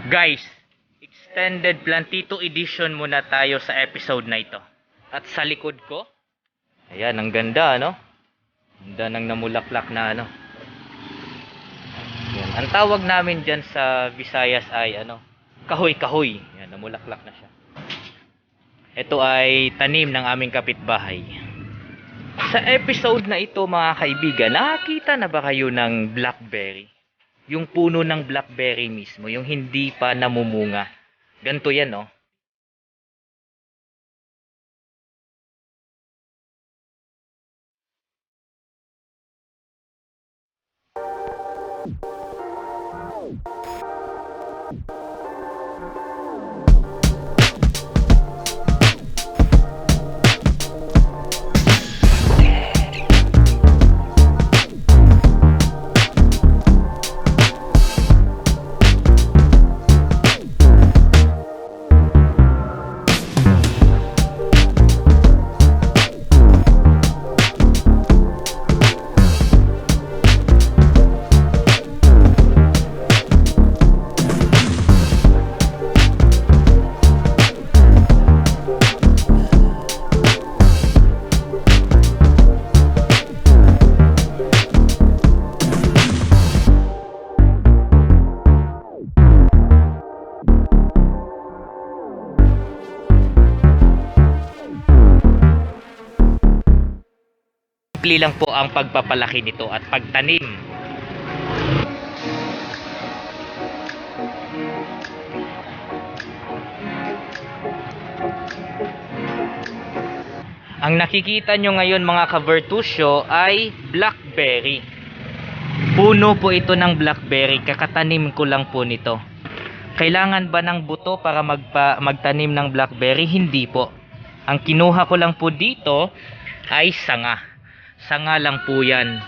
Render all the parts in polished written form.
Guys, extended plantito edition muna tayo sa episode na ito. At sa likod ko, ayan, ang ganda, no? Ganda ng namulaklak na, ano. Ayan. Ang tawag namin dyan sa Visayas ay, kahoy-kahoy. Ayan, namulaklak na siya. Ito ay tanim ng aming kapitbahay. Sa episode na ito, mga kaibigan, nakakita na ba kayo ng blackberry? Yung puno ng blackberry mismo, yung hindi pa namumunga. Ganito yan, no? Simple lang po ang pagpapalaki nito at pagtanim. Ang nakikita nyo ngayon mga ka-Vertusio ay blackberry. Puno po ito ng blackberry, kakatanim ko lang po nito. Kailangan ba ng buto para magtanim ng blackberry? Hindi po. Ang kinuha ko lang po dito ay sanga. Sanga lang po yan.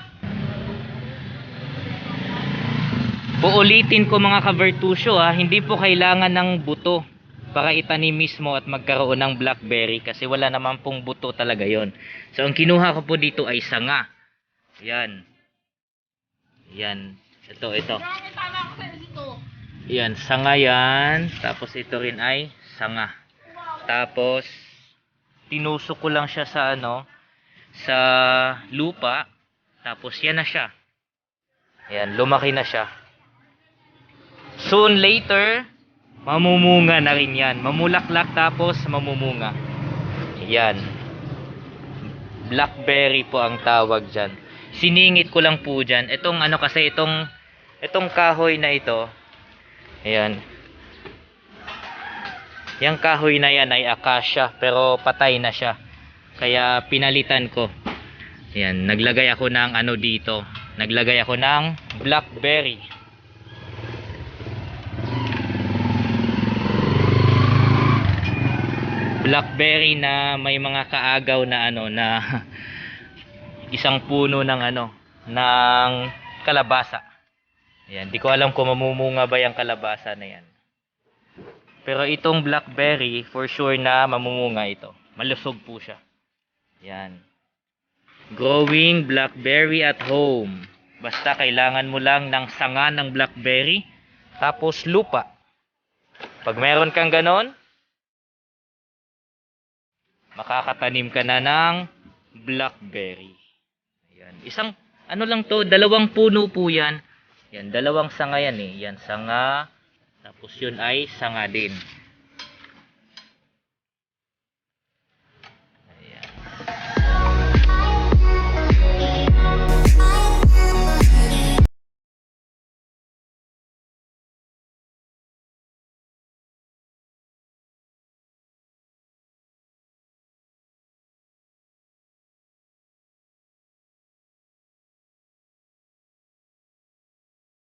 Uulitin ko mga ka-Vertusio, hindi po kailangan ng buto para itanim mismo at magkaroon ng blackberry kasi wala naman pong buto talaga yon. So ang kinuha ko po dito ay sanga. Yan. Yan. Ito. Yan, sanga yan. Tapos ito rin ay sanga. Tapos tinusok ko lang siya sa sa lupa. Tapos yan na siya. Yan, lumaki na siya. Soon later, mamumunga na rin yan. Mamulaklak tapos mamumunga. Yan. Blackberry po ang tawag dyan. Siningit ko lang po dyan. Itong kasi itong kahoy na ito. Ayan. Yang kahoy na yan ay acacia pero patay na siya. Kaya pinalitan ko. Ayan, naglagay ako ng dito. Naglagay ako ng blackberry. Blackberry na may mga kaagaw na na isang puno ng ng kalabasa. Ayan, di ko alam kung mamumunga ba yung kalabasa na yan. Pero itong blackberry, for sure na mamumunga ito. Malusog po siya. Yan. Growing blackberry at home. Basta kailangan mo lang ng sanga ng blackberry. Tapos lupa. Pag meron kang ganon, makakatanim ka na ng blackberry. Ayan. Isang, lang to, dalawang puno po yan. Yan, dalawang sanga yan eh. Yan, sanga. Tapos yun ay sanga din.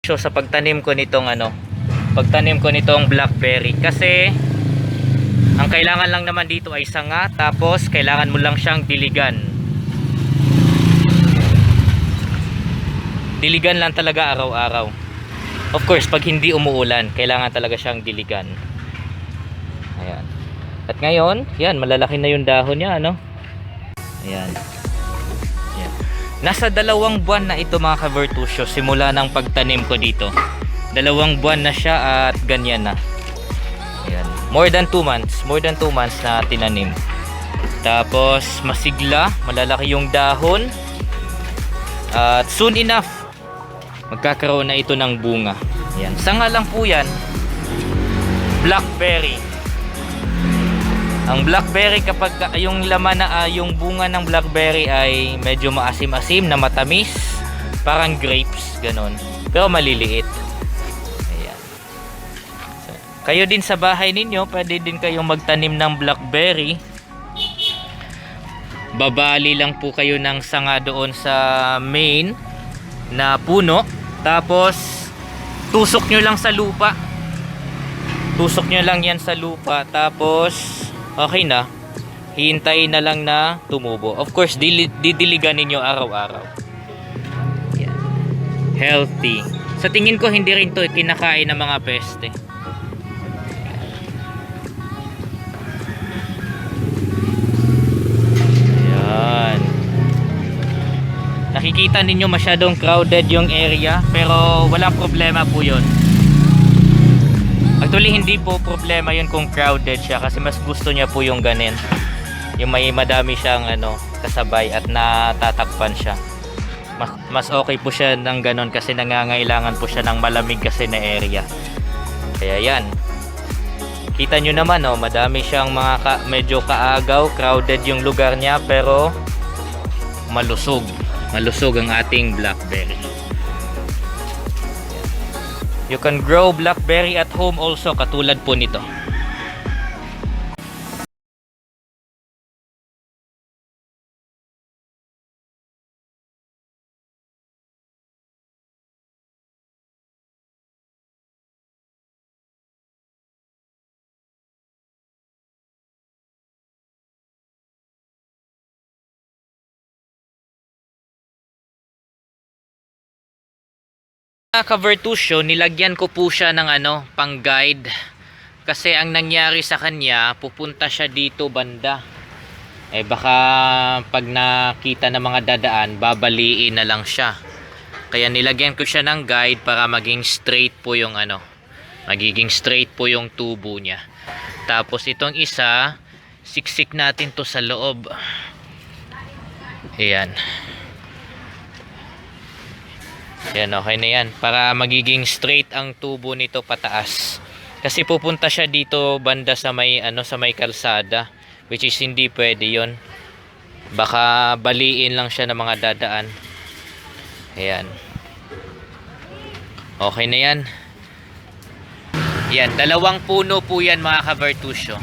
So sa pagtanim ko nitong blackberry kasi ang kailangan lang naman dito ay sanga tapos kailangan mo lang siyang diligan. Diligan lang talaga araw-araw. Of course, pag hindi umuulan, kailangan talaga siyang diligan. Ayan. At ngayon, yan, malalaki na yung dahon niya, Ayan. Nasa 2 buwan na ito mga ka-Vertusio simula ng pagtanim ko dito. 2 buwan na siya at ganyan na. Ayan. More than 2 months. More than 2 months na tinanim. Tapos masigla, malalaki yung dahon. At soon enough, magkakaroon na ito ng bunga. Ayan. Sanga lang po yan. Blackberry. Ang blackberry, kapag yung laman na yung bunga ng blackberry ay medyo maasim-asim na matamis, parang grapes, ganon. Pero maliliit. Ayan. So, kayo din sa bahay ninyo, pwede din kayong magtanim ng blackberry. Babali lang po kayo ng sanga doon sa main na puno. Tapos tusok nyo lang sa lupa. Tusok nyo lang yan sa lupa. Tapos okay na. Hihintayin na lang na tumubo. Of course, didiligan ninyo araw-araw. Yan. Healthy. Sa tingin ko, hindi rin to kinakain ng mga peste. Yan. Nakikita ninyo masyadong crowded yung area, pero walang problema po yun. Actually, hindi po problema yun kung crowded siya, kasi mas gusto niya po yung ganin. Yung may madami siyang kasabay at natatakpan siya. Mas okay po siya ng ganon, kasi nangangailangan po siya ng malamig kasi na area. Kaya yan. Kita nyo naman, madami siyang medyo kaagaw, crowded yung lugar niya, pero malusog. Malusog ang ating blackberry. You can grow blackberry at home also, katulad po nito. Ka-Vertusio, nilagyan ko po siya ng pang guide, kasi ang nangyari sa kanya, pupunta siya dito banda, baka pag nakita ng mga dadaan, babaliin na lang siya. Kaya nilagyan ko siya ng guide para maging straight po yung magiging straight po yung tubo niya. Tapos itong isa, siksik natin to sa loob. Ayan. Yan, okay na yan. Para magiging straight ang tubo nito pataas. Kasi pupunta siya dito banda sa may sa may kalsada, which is hindi pwede yon. Baka baliin lang siya ng mga dadaan. Ayan. Okay na yan. Yan, 2 puno po yan mga ka-Vertusio.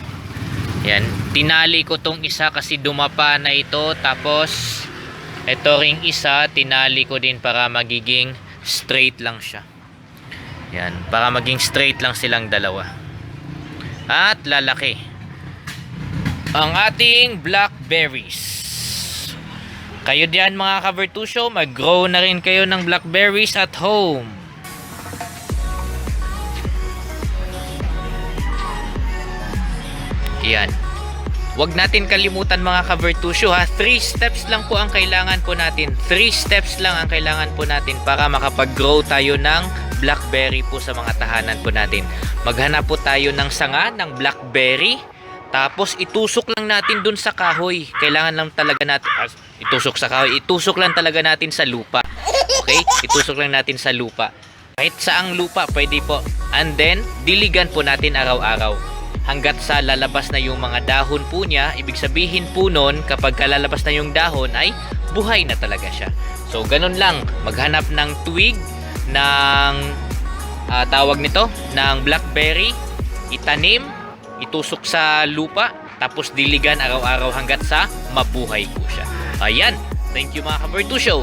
Yan, tinali ko tong isa kasi dumapa na ito. Tapos ito ring isa, tinali ko din para magiging straight lang siya. Yan, para maging straight lang silang dalawa. At lalaki ang ating blackberries. Kayo diyan mga ka-Vertusio, mag-grow na rin kayo ng blackberries at home. Yan. Huwag natin kalimutan mga ka-Vertusio, 3 steps lang po ang kailangan po natin. 3 steps lang ang kailangan po natin para makapag-grow tayo ng blackberry po sa mga tahanan po natin. Maghanap po tayo ng sanga ng blackberry. Tapos itusok lang natin dun sa kahoy. Kailangan lang talaga natin itusok sa kahoy. Itusok lang talaga natin sa lupa. Okay? Itusok lang natin sa lupa. Kahit saang lupa pwede po. And then diligan po natin araw-araw hanggat sa lalabas na yung mga dahon po niya. Ibig sabihin po nun, kapag lalabas na yung dahon ay buhay na talaga siya. So ganun lang, maghanap ng twig ng tawag nito, ng blackberry, itanim, itusok sa lupa, tapos diligan araw-araw hanggat sa mabuhay po siya. Ayan, thank you mga ka-Vertusio.